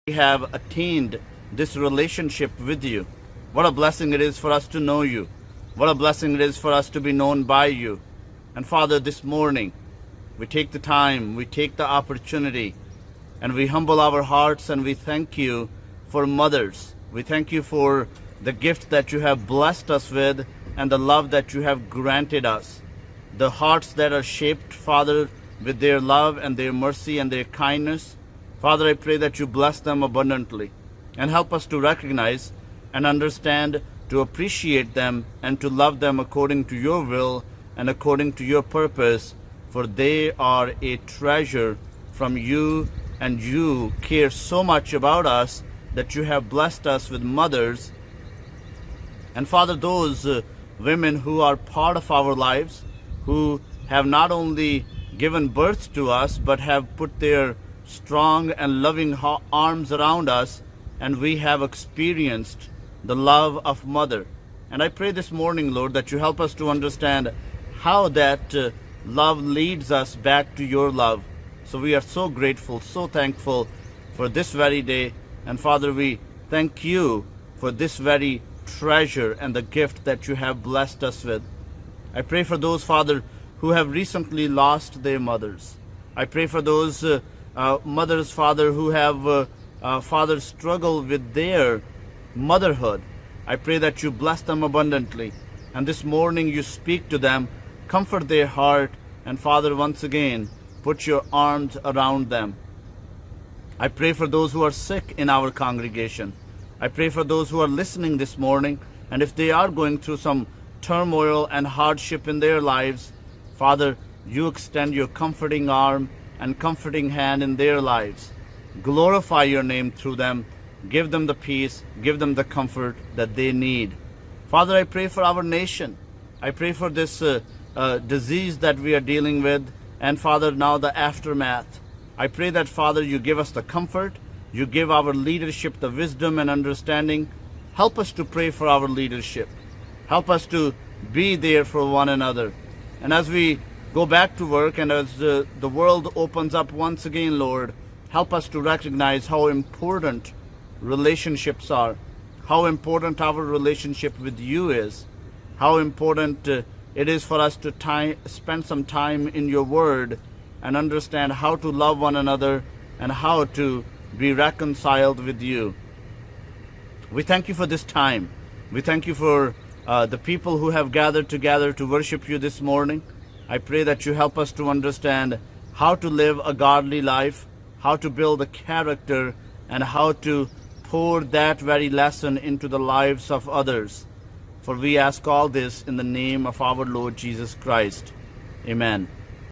we have attained this relationship with you. What a blessing it is for us to know you. What a blessing it is for us to be known by you. And Father, this morning, we take the time, we take the opportunity, and we humble our hearts and we thank you for mothers. We thank you for the gift that you have blessed us with and the love that you have granted us. The hearts that are shaped, Father, with their love and their mercy and their kindness. Father, I pray that you bless them abundantly and help us to recognize and understand, to appreciate them and to love them according to your will and according to your purpose, for they are a treasure from you, and you care so much about us that you have blessed us with mothers. And Father, those women who are part of our lives, who have not only given birth to us, but have put their strong and loving arms around us, and we have experienced the love of mother. And I pray this morning, Lord, that you help us to understand how that love leads us back to your love. So we are so grateful, so thankful for this very day. And Father, we thank you for this very treasure and the gift that you have blessed us with. I pray for those, Father, who have recently lost their mothers. I pray for those mothers, Father, who have, Father, struggled with their motherhood. I pray that you bless them abundantly. And this morning you speak to them, comfort their heart, and Father, once again, put your arms around them. I pray for those who are sick in our congregation. I pray for those who are listening this morning, and if they are going through some turmoil and hardship in their lives, Father, you extend your comforting arm and comforting hand in their lives. Glorify your name through them. Give them the peace, give them the comfort that they need. Father, I pray for our nation. I pray for this disease that we are dealing with, and Father, now the aftermath. I pray that, Father, you give us the comfort, you give our leadership the wisdom and understanding. Help us to pray for our leadership. Help us to be there for one another. And as we go back to work and as the world opens up once again, Lord, help us to recognize how important relationships are, how important our relationship with you is, how important it is for us to spend some time in your word and understand how to love one another and how to be reconciled with you. We thank you for this time. We thank you for the people who have gathered together to worship you this morning. I pray that you help us to understand how to live a godly life, how to build a character, and how to pour that very lesson into the lives of others. For we ask all this in the name of our Lord Jesus Christ. Amen.